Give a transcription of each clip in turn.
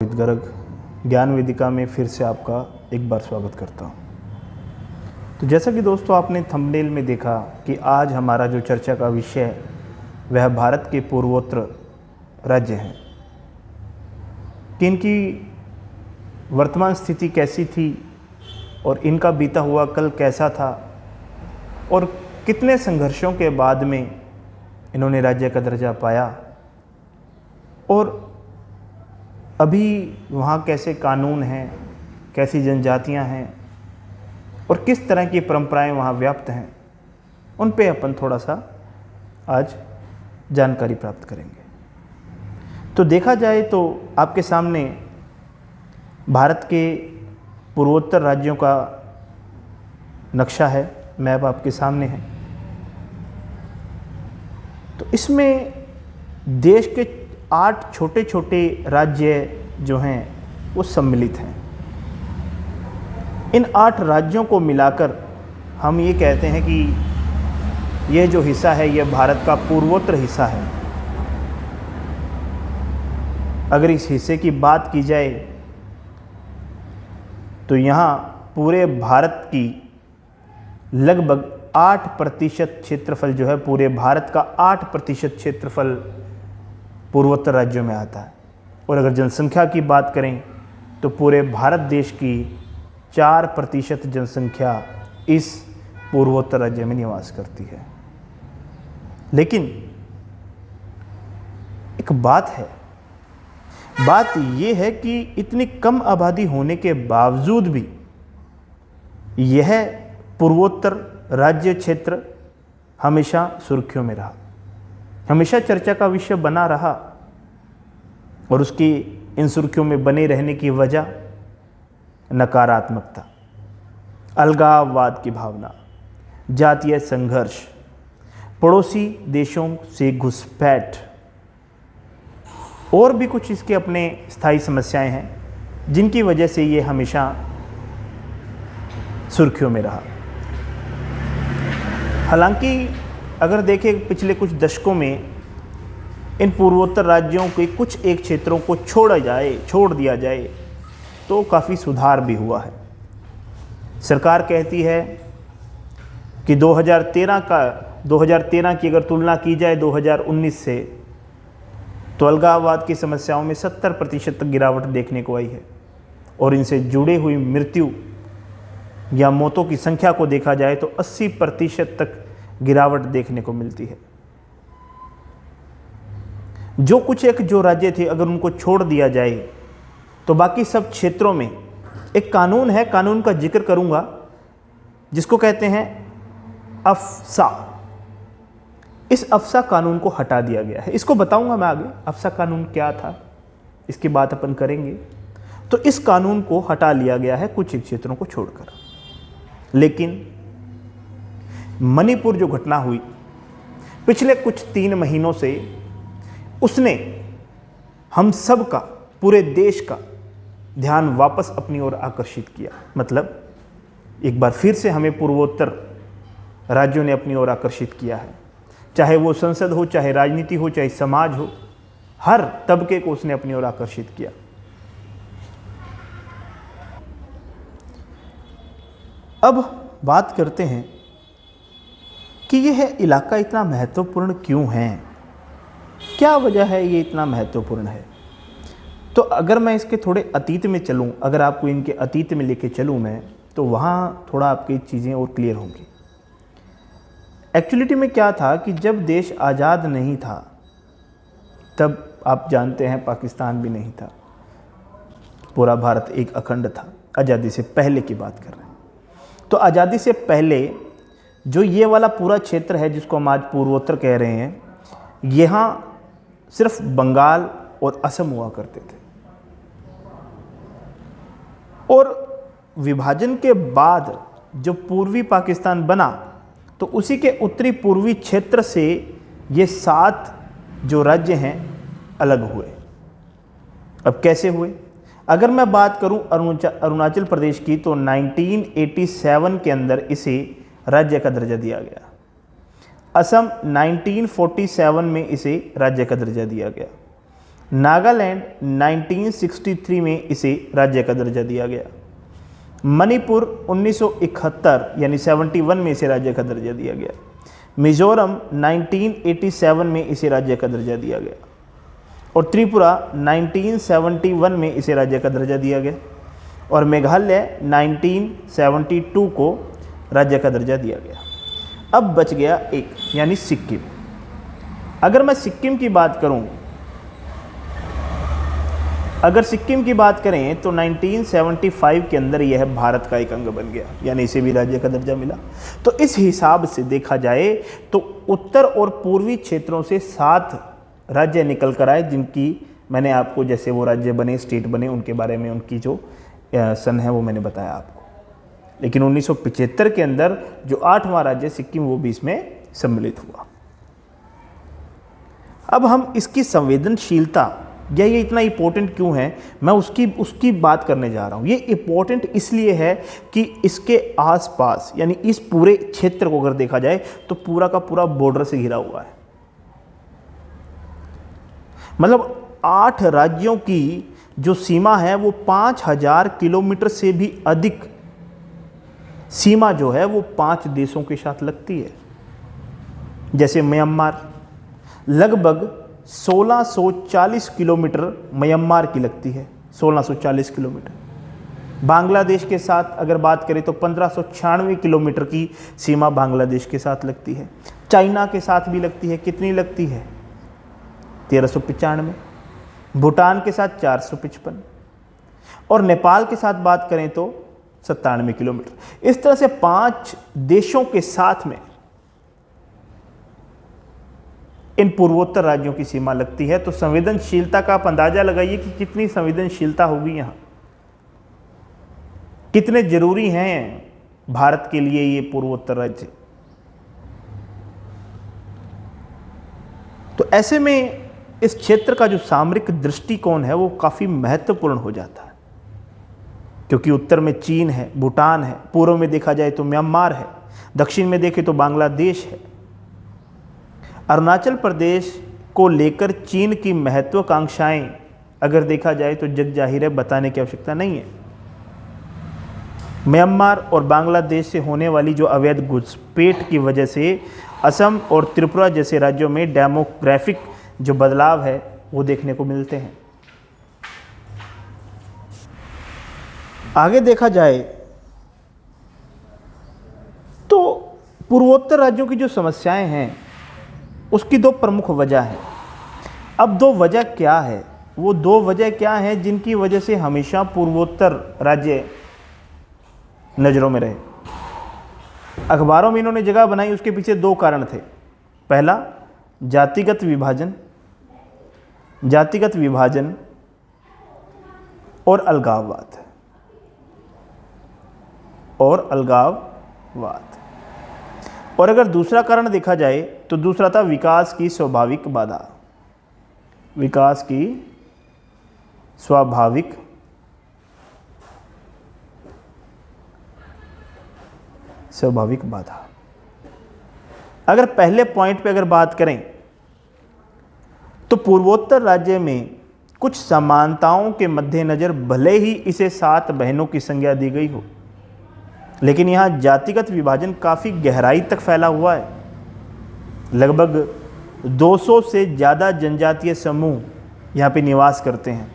गर्ग ज्ञान वेदिका में फिर से आपका एक बार स्वागत करता हूँ। तो जैसा कि दोस्तों आपने थंबनेल में देखा कि आज हमारा जो चर्चा का विषय है वह भारत के पूर्वोत्तर राज्य हैं कि इनकी वर्तमान स्थिति कैसी थी और इनका बीता हुआ कल कैसा था और कितने संघर्षों के बाद में इन्होंने राज्य का दर्जा पाया और अभी वहाँ कैसे कानून हैं, कैसी जनजातियाँ हैं और किस तरह की परंपराएं वहाँ व्याप्त हैं, उन पे अपन थोड़ा सा आज जानकारी प्राप्त करेंगे। तो देखा जाए तो आपके सामने भारत के पूर्वोत्तर राज्यों का नक्शा है, मैप आपके सामने है। तो इसमें देश के 8 छोटे छोटे राज्य जो हैं वो सम्मिलित हैं। इन 8 राज्यों को मिलाकर हम ये कहते हैं कि यह जो हिस्सा है यह भारत का पूर्वोत्तर हिस्सा है। अगर इस हिस्से की बात की जाए तो यहाँ पूरे भारत की लगभग 8% क्षेत्रफल जो है, पूरे भारत का 8% क्षेत्रफल पूर्वोत्तर राज्यों में आता है। और अगर जनसंख्या की बात करें तो पूरे भारत देश की 4% जनसंख्या इस पूर्वोत्तर राज्य में निवास करती है। लेकिन एक बात है, बात यह है कि इतनी कम आबादी होने के बावजूद भी यह पूर्वोत्तर राज्य क्षेत्र हमेशा सुर्खियों में रहा, हमेशा चर्चा का विषय बना रहा। और उसकी इन सुर्खियों में बने रहने की वजह नकारात्मकता, अलगाववाद की भावना, जातीय संघर्ष, पड़ोसी देशों से घुसपैठ और भी कुछ इसके अपने स्थायी समस्याएं हैं जिनकी वजह से ये हमेशा सुर्खियों में रहा। हालांकि अगर देखें पिछले कुछ दशकों में इन पूर्वोत्तर राज्यों के कुछ एक क्षेत्रों को छोड़ दिया जाए तो काफ़ी सुधार भी हुआ है। सरकार कहती है कि 2013 की अगर तुलना की जाए 2019 से तो अलगाववाद की समस्याओं में 70% तक गिरावट देखने को आई है और इनसे जुड़े हुई मृत्यु या मौतों की संख्या को देखा जाए तो 80% तक गिरावट देखने को मिलती है। जो राज्य थे अगर उनको छोड़ दिया जाए तो बाकी सब क्षेत्रों में एक कानून है, कानून का जिक्र करूंगा जिसको कहते हैं अफसा। इस अफसा कानून को हटा दिया गया है। इसको बताऊंगा मैं आगे, अफसा कानून क्या था इसकी बात अपन करेंगे। तो इस कानून को हटा लिया गया है कुछ क्षेत्रों को छोड़कर। लेकिन मणिपुर जो घटना हुई पिछले कुछ 3 महीनों से, उसने हम सब का, पूरे देश का ध्यान वापस अपनी ओर आकर्षित किया। मतलब एक बार फिर से हमें पूर्वोत्तर राज्यों ने अपनी ओर आकर्षित किया है। चाहे वो संसद हो, चाहे राजनीति हो, चाहे समाज हो, हर तबके को उसने अपनी ओर आकर्षित किया। अब बात करते हैं कि यह इलाका इतना महत्वपूर्ण क्यों है, क्या वजह है ये इतना महत्वपूर्ण है। तो अगर मैं इसके थोड़े अतीत में चलूं, अगर आपको इनके अतीत में लेके चलूं मैं, तो वहाँ थोड़ा आपकी चीज़ें और क्लियर होंगी। एक्चुअलिटी में क्या था कि जब देश आज़ाद नहीं था तब आप जानते हैं पाकिस्तान भी नहीं था, पूरा भारत एक अखंड था। आज़ादी से पहले की बात कर रहे हैं। तो आज़ादी से पहले जो ये वाला पूरा क्षेत्र है जिसको हम आज पूर्वोत्तर कह रहे हैं, यहाँ सिर्फ बंगाल और असम हुआ करते थे। और विभाजन के बाद जब पूर्वी पाकिस्तान बना तो उसी के उत्तरी पूर्वी क्षेत्र से ये 7 जो राज्य हैं अलग हुए। अब कैसे हुए? अगर मैं बात करूं अरुणाचल प्रदेश की तो 1987 के अंदर इसे राज्य का दर्जा दिया गया। असम 1947 में इसे राज्य का दर्जा दिया गया। नागालैंड 1963 में इसे राज्य का दर्जा दिया गया। मणिपुर 1971 यानी 71 में इसे राज्य का दर्जा दिया गया। मिजोरम 1987 में इसे राज्य का दर्जा दिया गया और त्रिपुरा 1971 में इसे राज्य का दर्जा दिया गया और मेघालय 1972 को राज्य का दर्जा दिया गया। अब बच गया एक, यानी सिक्किम। अगर मैं सिक्किम की बात करूं, अगर सिक्किम की बात करें तो 1975 के अंदर यह भारत का एक अंग बन गया, यानी इसे भी राज्य का दर्जा मिला। तो इस हिसाब से देखा जाए तो उत्तर और पूर्वी क्षेत्रों से 7 राज्य निकल कर आए, जिनकी मैंने आपको, जैसे वो राज्य बने, स्टेट बने, उनके बारे में उनकी जो सन है वो मैंने बताया आपको। लेकिन 1975 के अंदर जो 8वां राज्य सिक्किम, वो भी इसमें सम्मिलित हुआ। अब हम इसकी संवेदनशीलता, या ये इतना इम्पोर्टेंट क्यों है, मैं उसकी बात करने जा रहा हूँ। ये इम्पोर्टेंट इसलिए है कि इसके आसपास, यानी इस पूरे क्षेत्र को अगर देखा जाए तो पूरा का पूरा बॉर्डर से घिरा हुआ है। मतलब 8 राज्यों की जो सीमा है वो 5000 किलोमीटर से भी अधिक सीमा जो है वो 5 देशों के साथ लगती है। जैसे म्यांमार, लगभग 1640 किलोमीटर म्यांमार की लगती है, 1640 किलोमीटर। बांग्लादेश के साथ अगर बात करें तो 1596 किलोमीटर की सीमा बांग्लादेश के साथ लगती है। चाइना के साथ भी लगती है, कितनी लगती है? 1395। भूटान के साथ 455 और नेपाल के साथ बात करें तो 97 किलोमीटर। इस तरह से 5 देशों के साथ में इन पूर्वोत्तर राज्यों की सीमा लगती है। तो संवेदनशीलता का आप अंदाजा लगाइए कि कितनी संवेदनशीलता होगी यहाँ, कितने जरूरी हैं भारत के लिए ये पूर्वोत्तर राज्य। तो ऐसे में इस क्षेत्र का जो सामरिक दृष्टिकोण है वो काफी महत्वपूर्ण हो जाता है, क्योंकि उत्तर में चीन है, भूटान है, पूर्व में देखा जाए तो म्यांमार है, दक्षिण में देखें तो बांग्लादेश है। अरुणाचल प्रदेश को लेकर चीन की महत्वाकांक्षाएं अगर देखा जाए तो जग जाहिर है, बताने की आवश्यकता नहीं है। म्यांमार और बांग्लादेश से होने वाली जो अवैध घुसपैठ की वजह से असम और त्रिपुरा जैसे राज्यों में डेमोग्राफिक जो बदलाव है वो देखने को मिलते हैं। आगे देखा जाए तो पूर्वोत्तर राज्यों की जो समस्याएं हैं उसकी 2 प्रमुख वजह हैं। अब 2 वजह क्या है? वो 2 वजह क्या हैं जिनकी वजह से हमेशा पूर्वोत्तर राज्य नज़रों में रहे? अखबारों में इन्होंने जगह बनाई, उसके पीछे 2 कारण थे। पहला, जातिगत विभाजन और अलगाववाद। और अगर दूसरा कारण देखा जाए तो दूसरा था विकास की स्वाभाविक बाधा। स्वाभाविक बाधा। अगर पहले पॉइंट पे अगर बात करें तो पूर्वोत्तर राज्य में कुछ समानताओं के मद्देनजर भले ही इसे 7 बहनों की संज्ञा दी गई हो, लेकिन यहाँ जातिगत विभाजन काफ़ी गहराई तक फैला हुआ है। लगभग 200 से ज़्यादा जनजातीय समूह यहाँ पे निवास करते हैं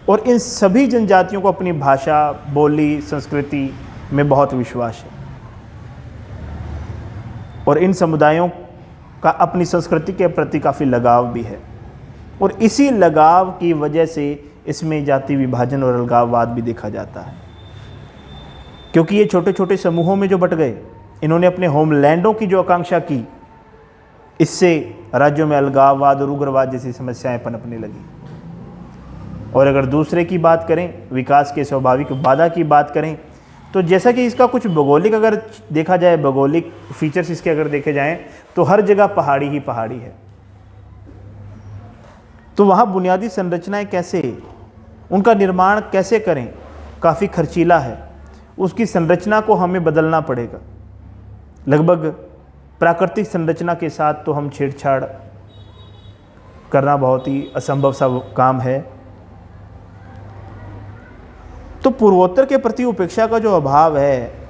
और इन सभी जनजातियों को अपनी भाषा, बोली, संस्कृति में बहुत विश्वास है और इन समुदायों का अपनी संस्कृति के प्रति काफ़ी लगाव भी है। और इसी लगाव की वजह से इसमें जाति विभाजन और अलगाववाद भी देखा जाता है, क्योंकि ये छोटे छोटे समूहों में जो बट गए, इन्होंने अपने होमलैंडों की जो आकांक्षा की, इससे राज्यों में अलगाववाद और उग्रवाद जैसी समस्याएं पनपने लगी। और अगर दूसरे की बात करें, विकास के स्वाभाविक बाधा की बात करें, तो जैसा कि इसका कुछ भौगोलिक अगर देखा जाए, भौगोलिक फीचर्स इसके अगर देखे जाएं तो हर जगह पहाड़ी ही पहाड़ी है। तो वहाँ बुनियादी संरचनाएं कैसे, उनका निर्माण कैसे करें, काफ़ी खर्चीला है। उसकी संरचना को हमें बदलना पड़ेगा। लगभग प्राकृतिक संरचना के साथ तो हम छेड़छाड़ करना बहुत ही असंभव सा काम है। तो पूर्वोत्तर के प्रति उपेक्षा का जो अभाव है,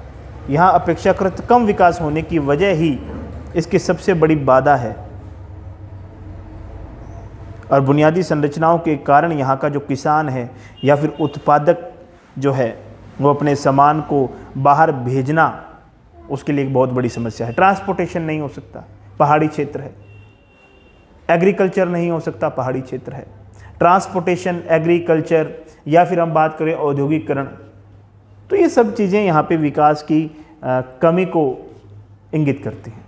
यहाँ अपेक्षाकृत कम विकास होने की वजह ही इसकी सबसे बड़ी बाधा है। और बुनियादी संरचनाओं के कारण यहाँ का जो किसान है या फिर उत्पादक जो है वो अपने सामान को बाहर भेजना उसके लिए एक बहुत बड़ी समस्या है। ट्रांसपोर्टेशन नहीं हो सकता, पहाड़ी क्षेत्र है। एग्रीकल्चर नहीं हो सकता, पहाड़ी क्षेत्र है। ट्रांसपोर्टेशन, एग्रीकल्चर या फिर हम बात करें औद्योगिकरण, तो ये सब चीज़ें यहाँ पे विकास की कमी को इंगित करती हैं।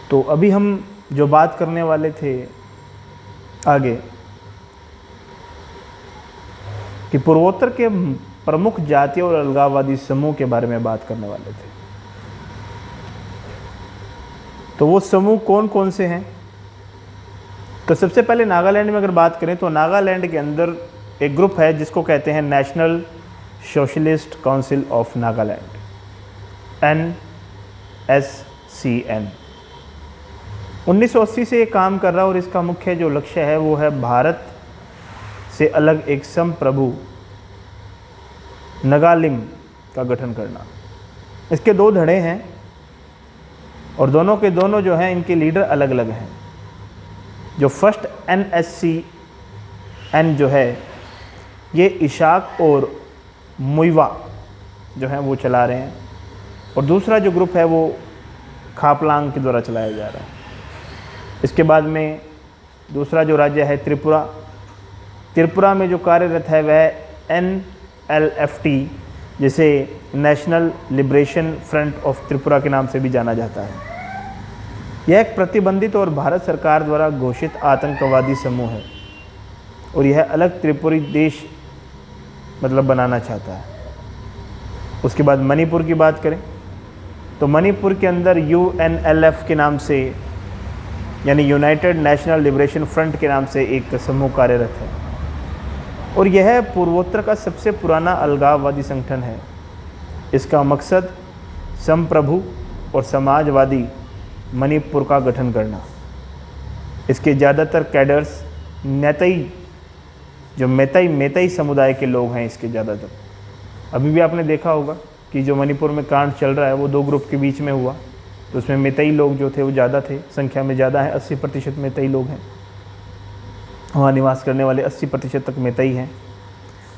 तो अभी हम जो बात करने वाले थे आगे कि पूर्वोत्तर के प्रमुख जातीय और अलगाववादी समूह के बारे में बात करने वाले थे। तो वो समूह कौन कौन से हैं? तो सबसे पहले नागालैंड में अगर बात करें तो नागालैंड के अंदर एक ग्रुप है जिसको कहते हैं national socialist council of Nagaland, NSCN। 1980 से ये काम कर रहा है और इसका मुख्य जो लक्ष्य है वो है भारत से अलग एक संप्रभु नगालिम का गठन करना। इसके 2 धड़े हैं और दोनों के दोनों जो हैं इनके लीडर अलग अलग हैं। जो फर्स्ट NSCN जो है ये इशाक और मुइवा जो हैं वो चला रहे हैं, और दूसरा जो ग्रुप है वो खापलांग के द्वारा चलाया जा रहा है। इसके बाद में दूसरा जो राज्य है त्रिपुरा, त्रिपुरा में जो कार्यरत है वह NLFT, जिसे national liberation front of Tripura के नाम से भी जाना जाता है। यह एक प्रतिबंधित और भारत सरकार द्वारा घोषित आतंकवादी समूह है और यह अलग त्रिपुरी देश बनाना चाहता है। उसके बाद मणिपुर की बात करें तो मणिपुर के अंदर UNLF के नाम से, यानी यूनाइटेड नेशनल लिबरेशन फ्रंट के नाम से एक समूह कार्यरत है और यह पूर्वोत्तर का सबसे पुराना अलगाववादी संगठन है। इसका मकसद संप्रभु और समाजवादी मणिपुर का गठन करना। इसके ज़्यादातर कैडर्स मेतई समुदाय के लोग हैं। इसके ज़्यादातर, अभी भी आपने देखा होगा कि जो मणिपुर में कांड चल रहा है वो 2 ग्रुप के बीच में हुआ, तो उसमें मेतई लोग जो थे वो ज़्यादा थे, संख्या में ज़्यादा है। 80% मेतई लोग हैं, वहाँ निवास करने वाले 80% तक मेतई हैं।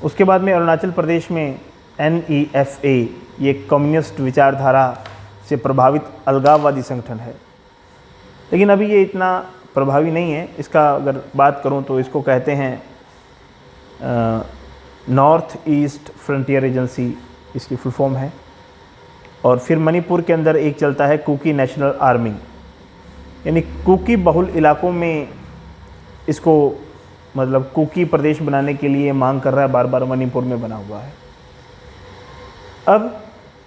उसके बाद में अरुणाचल प्रदेश में NEFA, ये कम्युनिस्ट विचारधारा से प्रभावित अलगाववादी संगठन है, लेकिन अभी ये इतना प्रभावी नहीं है। इसका अगर बात करूँ तो इसको कहते हैं नॉर्थ ईस्ट फ्रंटियर एजेंसी, इसकी फुल फॉर्म है। और फिर मणिपुर के अंदर एक चलता है कुकी नेशनल आर्मी, यानी कुकी बहुल इलाकों में इसको कुकी प्रदेश बनाने के लिए मांग कर रहा है, बार बार मणिपुर में बना हुआ है। अब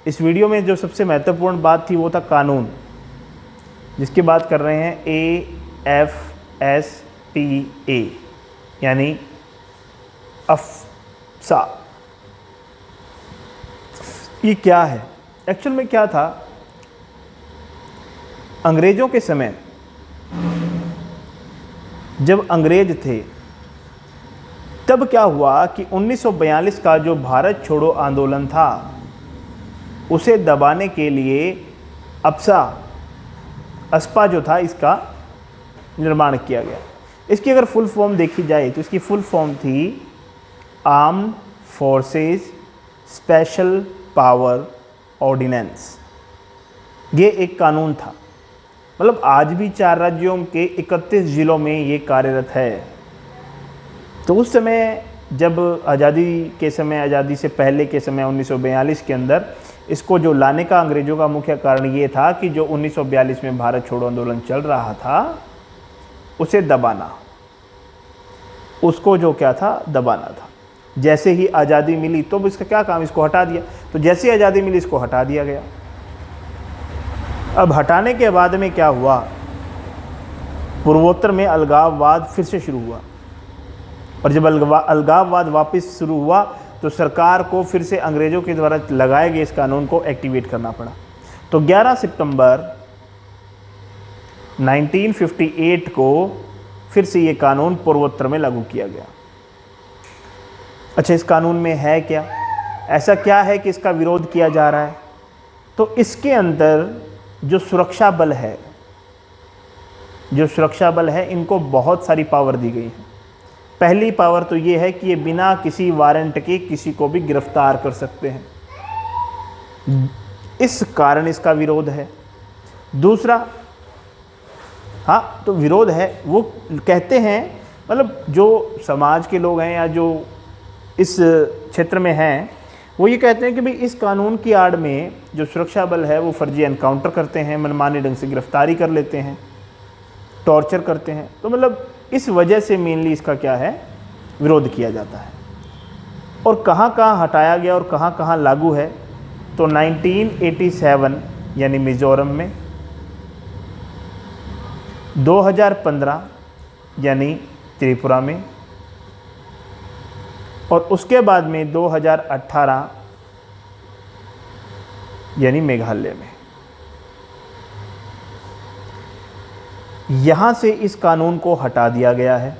इस वीडियो में जो सबसे महत्वपूर्ण बात थी वो था कानून, जिसकी बात कर रहे हैं AFSPA, यानी अफसा। ये क्या है? एक्चुअल में क्या था, अंग्रेज़ों के समय जब अंग्रेज थे तब क्या हुआ कि 1942 का जो भारत छोड़ो आंदोलन था उसे दबाने के लिए अस्पा जो था इसका निर्माण किया गया। इसकी अगर फुल फॉर्म देखी जाए तो इसकी फुल फॉर्म थी armed forces special power ordinance. ये एक कानून था, आज भी 4 राज्यों के 31 ज़िलों में ये कार्यरत है। तो उस समय जब आज़ादी से पहले के समय 1942 के अंदर इसको जो लाने का अंग्रेज़ों का मुख्य कारण ये था कि जो 1942 में भारत छोड़ो आंदोलन चल रहा था उसे दबाना, उसको जो क्या था दबाना था। जैसे ही आज़ादी मिली तो इसका क्या काम, इसको हटा दिया। तो जैसे ही आज़ादी मिली इसको हटा दिया गया। अब हटाने के बाद में क्या हुआ, पूर्वोत्तर में अलगाववाद फिर से शुरू हुआ, और जब अलगाववाद वापस शुरू हुआ तो सरकार को फिर से अंग्रेज़ों के द्वारा लगाए गए इस कानून को एक्टिवेट करना पड़ा। तो 11 सितंबर 1958 को फिर से ये कानून पूर्वोत्तर में लागू किया गया। अच्छा, इस कानून में है क्या, ऐसा क्या है कि इसका विरोध किया जा रहा है? तो इसके अंदर जो सुरक्षा बल है इनको बहुत सारी पावर दी गई है। पहली पावर तो ये है कि ये बिना किसी वारंट के किसी को भी गिरफ्तार कर सकते हैं, इस कारण इसका विरोध है। दूसरा, हाँ तो विरोध है, वो कहते हैं मतलब जो समाज के लोग हैं या जो इस क्षेत्र में हैं वो ये कहते हैं कि भाई इस कानून की आड़ में जो सुरक्षा बल है वो फर्जी एनकाउंटर करते हैं, मनमाने ढंग से गिरफ्तारी कर लेते हैं, टॉर्चर करते हैं। तो मतलब इस वजह से मेनली इसका क्या है, विरोध किया जाता है। और कहाँ कहाँ हटाया गया और कहाँ कहाँ लागू है, तो 1987 यानी मिजोरम में, 2015 यानी त्रिपुरा में, और उसके बाद में 2018 यानी मेघालय में। यहाँ से इस कानून को हटा दिया गया है।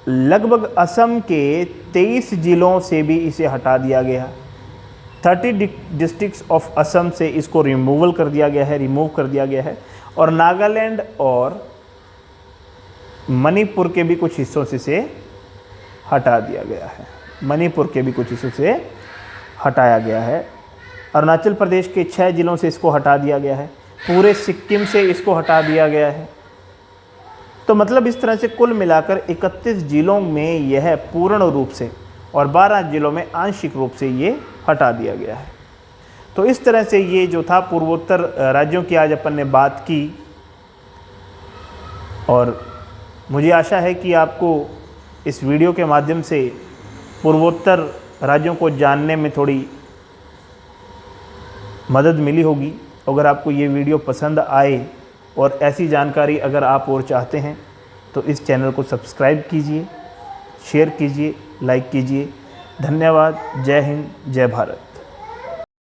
लगभग असम के 23 जिलों से भी इसे हटा दिया गया। 30 डिस्ट्रिक्ट्स ऑफ असम से इसको रिमूव कर दिया गया है। और नागालैंड और मणिपुर के भी कुछ हिस्सों से इसे हटा दिया गया है। हटाया गया है। अरुणाचल प्रदेश के 6 जिलों से इसको हटा दिया गया है। पूरे सिक्किम से इसको हटा दिया गया है। तो मतलब इस तरह से कुल मिलाकर 31 जिलों में यह पूर्ण रूप से और 12 जिलों में आंशिक रूप से ये हटा दिया गया है। तो इस तरह से ये जो था पूर्वोत्तर राज्यों की आज अपन ने बात की, और मुझे आशा है कि आपको इस वीडियो के माध्यम से पूर्वोत्तर राज्यों को जानने में थोड़ी मदद मिली होगी। अगर आपको ये वीडियो पसंद आए और ऐसी जानकारी अगर आप और चाहते हैं तो इस चैनल को सब्सक्राइब कीजिए, शेयर कीजिए, लाइक कीजिए। धन्यवाद। जय हिंद, जय भारत।